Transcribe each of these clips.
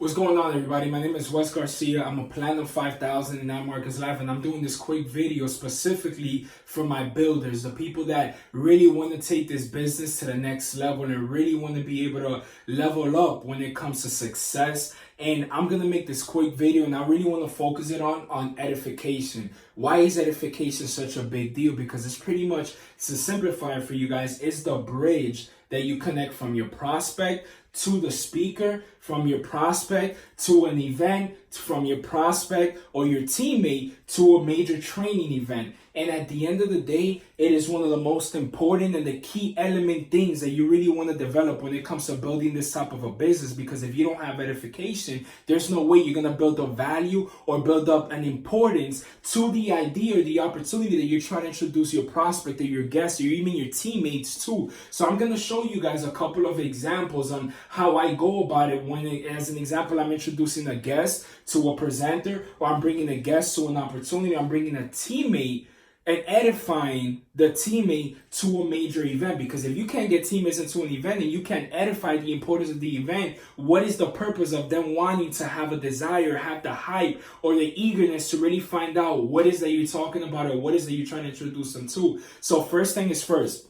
What's going on, everybody? My name is Wes Garcia. I'm a Platinum 5000 in Marcus Life, and I'm doing this quick video specifically for my builders, the people that really want to take this business to the next level and really want to be able to level up when it comes to success. And I'm going to make this quick video, and I really want to focus it on edification. Why is edification such a big deal? Because it's pretty much, to simplify it for you guys, it's the bridge that you connect from your prospect to the speaker, from your prospect to an event, from your prospect or your teammate to a major training event. And at the end of the day, it is one of the most important and the key element things that you really want to develop when it comes to building this type of a business. Because if you don't have edification, there's no way you're going to build up value or build up an importance to the idea or the opportunity that you're trying to introduce your prospect or your guests or even your teammates to. So I'm going to show you guys a couple of examples on how I go about it. As an example, I'm introducing a guest to a presenter, or I'm bringing a guest to an opportunity. I'm bringing a teammate and edifying the teammate to a major event. Because if you can't get teammates into an event and you can't edify the importance of the event, what is the purpose of them wanting to have a desire, have the hype or the eagerness to really find out what is that you're talking about or what is that you're trying to introduce them to? So first thing is first,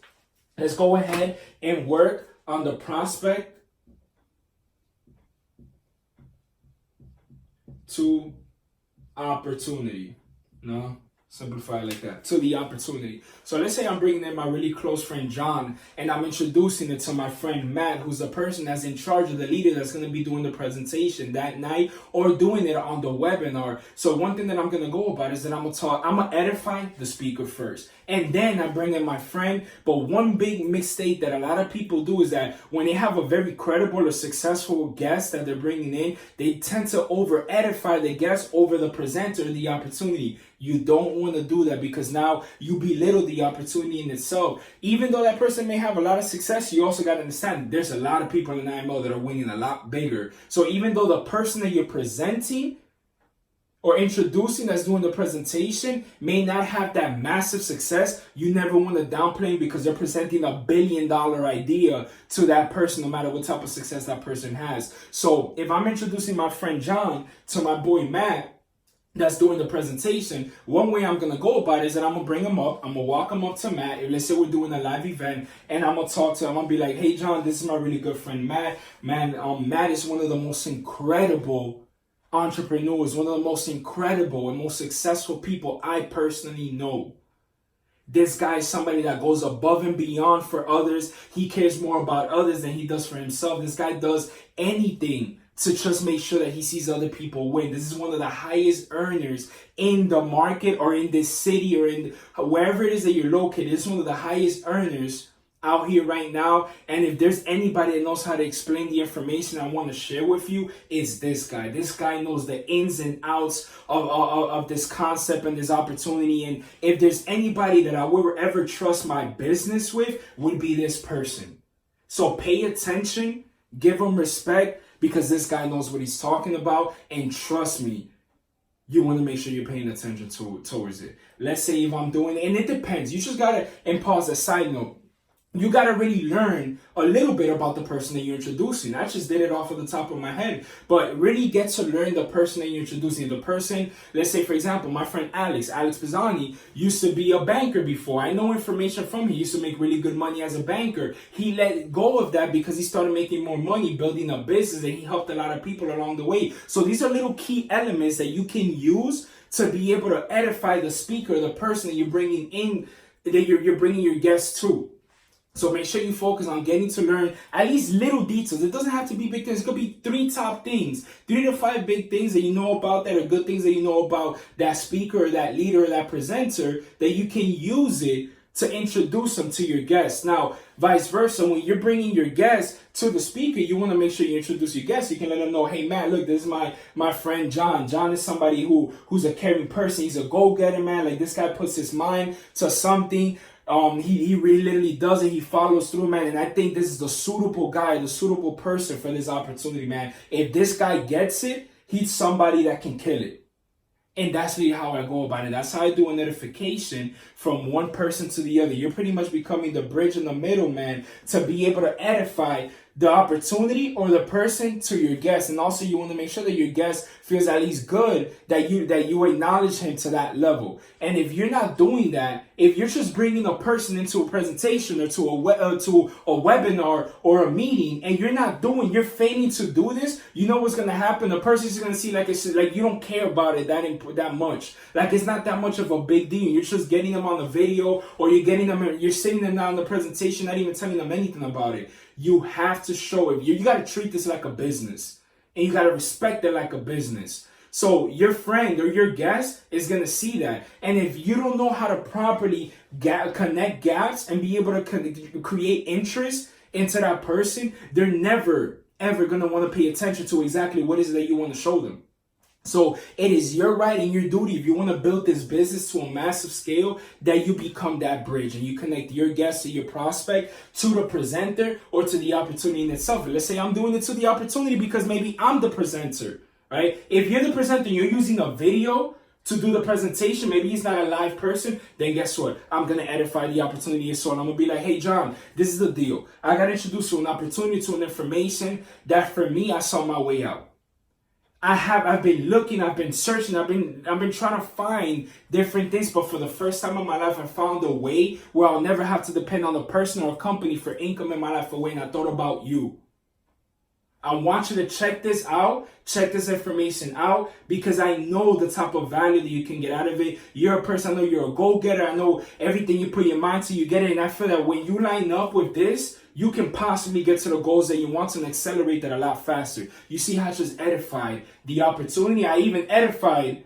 let's go ahead and work on the prospect to opportunity. No? Simplify it like that. To the opportunity. So let's say I'm bringing in my really close friend John, and I'm introducing it to my friend Matt, who's the person that's in charge of the leader that's going to be doing the presentation that night or doing it on the webinar. So one thing that I'm going to go about is that I'm going to edify the speaker first. And then I bring in my friend. But one big mistake that a lot of people do is that when they have a very credible or successful guest that they're bringing in, they tend to over edify the guest over the presenter, the opportunity. You don't want to do that, because now you belittle the opportunity in itself. Even though that person may have a lot of success, you also got to understand there's a lot of people in IMO that are winning a lot bigger. So even though the person that you're presenting or introducing that's doing the presentation may not have that massive success, you never want to downplay because they're presenting $1 billion idea to that person, no matter what type of success that person has. So if I'm introducing my friend John to my boy Matt that's doing the presentation, one way I'm going to go about it is that I'm going to bring him up. I'm going to walk him up to Matt. If let's say we're doing a live event, and I'm going to talk to him. I'm going to be like, hey, John, this is my really good friend Matt. Man, Matt is one of the most incredible entrepreneurs, one of the most incredible and most successful people I personally know. This guy is somebody that goes above and beyond for others. He cares more about others than he does for himself. This guy does anything to just make sure that he sees other people win. This is one of the highest earners in the market or in this city or in wherever it is that you're located. It's one of the highest earners out here right now. And if there's anybody that knows how to explain the information I want to share with you, it's this guy. This guy knows the ins and outs of this concept and this opportunity. And if there's anybody that I will ever trust my business with, would be this person. So pay attention, give him respect, because this guy knows what he's talking about. And trust me, you want to make sure you're paying attention towards it. Let's say if I'm doing it, and it depends. You just got to, and pause a side note, you got to really learn a little bit about the person that you're introducing. I just did it off of the top of my head, but really get to learn the person that you're introducing. The person, let's say, for example, my friend Alex Pisani used to be a banker before. I know information from him. He used to make really good money as a banker. He let go of that because he started making more money, building a business, and he helped a lot of people along the way. So these are little key elements that you can use to be able to edify the speaker, the person that you're bringing in, that you're bringing your guests to. So make sure you focus on getting to learn at least little details. It doesn't have to be big things. It could be 3 top things, 3 to 5 big things that you know about, that are good things that you know about that speaker or that leader or that presenter, that you can use it to introduce them to your guests. Now, vice versa, when you're bringing your guests to the speaker, you want to make sure you introduce your guests. You can let them know, hey, man, look, this is my friend John. John is somebody who's a caring person. He's a go-getter, man. Like, this guy puts his mind to something. He really literally does it. He follows through, man. And I think this is the suitable guy, the suitable person for this opportunity, man. If this guy gets it, he's somebody that can kill it. And that's really how I go about it. That's how I do a notification from one person to the other. You're pretty much becoming the bridge in the middle, man, to be able to edify the opportunity or the person to your guest. And also you want to make sure that your guest feels at least good that you acknowledge him to that level. And if you're not doing that, if you're just bringing a person into a presentation or to a webinar or a meeting, and you're failing to do this, you know what's going to happen? The person's going to see like it's like you don't care about it that much. Like it's not that much of a big deal. You're just getting them on the video, or you're sitting them down in the presentation, not even telling them anything about it. You have to show it. You got to treat this like a business, and you got to respect it like a business. So your friend or your guest is going to see that. And if you don't know how to properly connect gaps and be able to create interest into that person, they're never, ever going to want to pay attention to exactly what is it that you want to show them. So it is your right and your duty, if you want to build this business to a massive scale, that you become that bridge and you connect your guest to your prospect, to the presenter, or to the opportunity in itself. Let's say I'm doing it to the opportunity because maybe I'm the presenter, right? If you're the presenter and you're using a video to do the presentation, maybe he's not a live person, then guess what? I'm going to edify the opportunity. And so I'm going to be like, hey, John, this is the deal. I got to introduce you an opportunity to an information that for me, I saw my way out. I've been looking, I've been searching, I've been trying to find different things, but for the first time in my life, I found a way where I'll never have to depend on a person or a company for income in my life away, and I thought about you. I want you to check this out, check this information out, because I know the type of value that you can get out of it. You're a person, I know you're a go-getter, I know everything you put your mind to, you get it, and I feel that when you line up with this, you can possibly get to the goals that you want and accelerate that a lot faster. You see how I just edified the opportunity? I even edified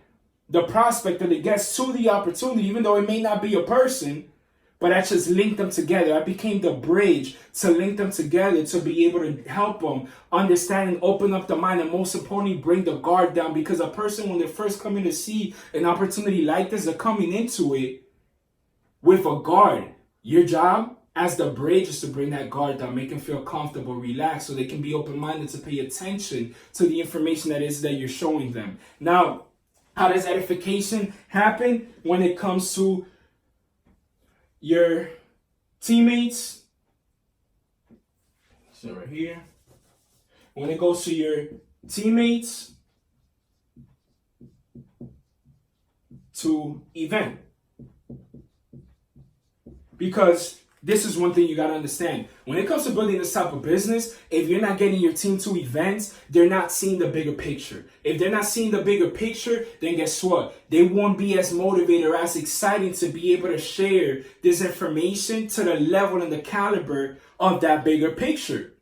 the prospect or the guest to the opportunity, even though it may not be a person, but I just linked them together. I became the bridge to link them together, to be able to help them understand and open up the mind, and most importantly, bring the guard down. Because a person, when they're first coming to see an opportunity like this, they're coming into it with a guard. Your job as the bridge is to bring that guard down, make them feel comfortable, relaxed, so they can be open-minded to pay attention to the information that you're showing them. Now, how does edification happen when it comes to your teammates? So right here, when it goes to your teammates to event, because this is one thing you got to understand. When it comes to building this type of business, if you're not getting your team to events, they're not seeing the bigger picture. If they're not seeing the bigger picture, then guess what? They won't be as motivated or as excited to be able to share this information to the level and the caliber of that bigger picture.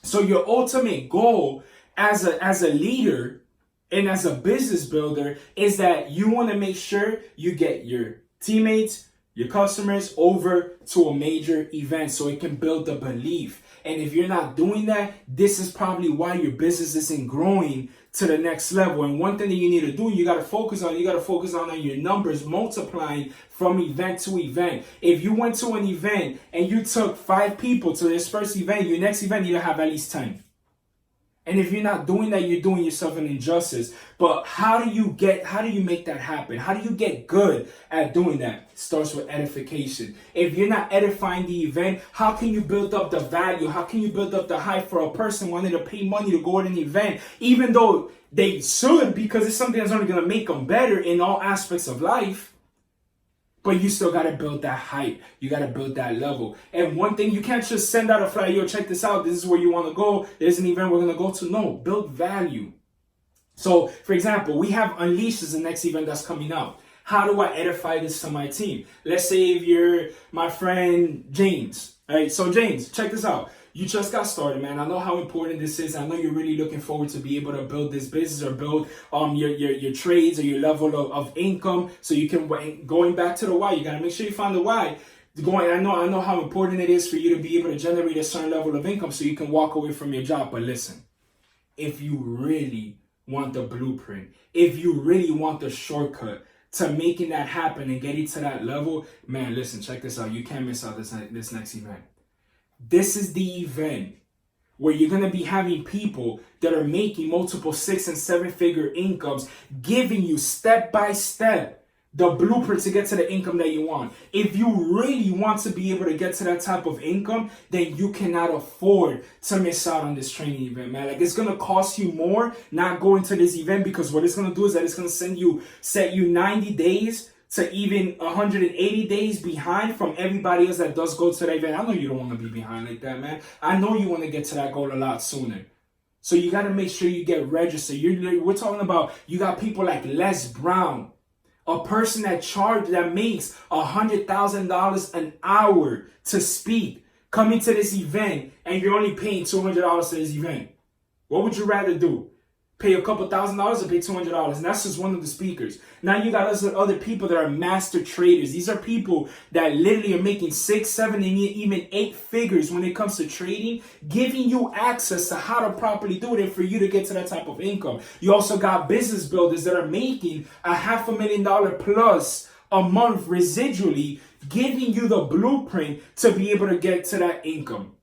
So your ultimate goal as a leader and as a business builder is that you want to make sure you get your teammates, your customers over to a major event so it can build the belief. And if you're not doing that, this is probably why your business isn't growing to the next level. And one thing that you need to do, you got to focus on your numbers multiplying from event to event. If you went to an event and you took 5 people to this first event, your next event you have at least 10. And if you're not doing that, you're doing yourself an injustice. But how do you make that happen? How do you get good at doing that? It starts with edification. If you're not edifying the event, how can you build up the value? How can you build up the hype for a person wanting to pay money to go to an event, even though they should, because it's something that's only going to make them better in all aspects of life? But you still got to build that hype. You got to build that level. And one thing, you can't just send out a flyer, yo, check this out. This is where you want to go. There's an event we're going to go to. No, build value. So, for example, we have Unleash is the next event that's coming up. How do I edify this to my team? Let's say if you're my friend James. All right, so James, check this out. You just got started, man. I know how important this is. I know you're really looking forward to be able to build this business or build your trades or your level of income. So you can, going back to the why, you got to make sure you find the why. I know how important it is for you to be able to generate a certain level of income so you can walk away from your job. But listen, if you really want the blueprint, if you really want the shortcut to making that happen and getting to that level, man, listen, check this out. You can't miss out this next event. This is the event where you're going to be having people that are making multiple 6- and 7-figure incomes, giving you step by step the blueprint to get to the income that you want. If you really want to be able to get to that type of income, then you cannot afford to miss out on this training event, man. Like, it's going to cost you more not going to this event, because what it's going to do is that it's going to set you 90 days to even 180 days behind from everybody else that does go to that event. I know you don't want to be behind like that, man. I know you want to get to that goal a lot sooner. So you got to make sure you get registered. We're talking about, you got people like Les Brown, a person that makes $100,000 an hour to speak, coming to this event, and you're only paying $200 to this event. What would you rather do? Pay a couple $1,000 or pay $200? And that's just one of the speakers. Now you got other people that are master traders. These are people that literally are making 6, 7, and even 8 figures when it comes to trading, giving you access to how to properly do it and for you to get to that type of income. You also got business builders that are making $500,000 plus a month residually, giving you the blueprint to be able to get to that income.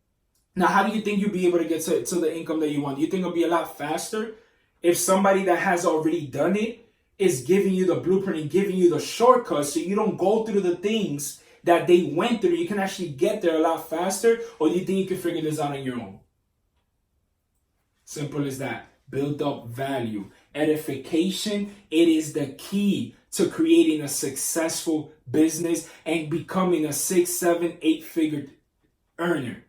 Now, how do you think you'll be able to get to the income that you want? Do you think it'll be a lot faster if somebody that has already done it is giving you the blueprint and giving you the shortcuts so you don't go through the things that they went through? You can actually get there a lot faster, or do you think you can figure this out on your own? Simple as that. Build up value. Edification, it is the key to creating a successful business and becoming a 6, 7, 8-figure earner.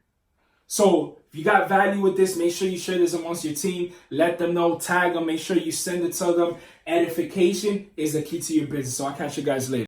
So if you got value with this, make sure you share this amongst your team. Let them know, tag them, make sure you send it to them. Edification is the key to your business. So I'll catch you guys later.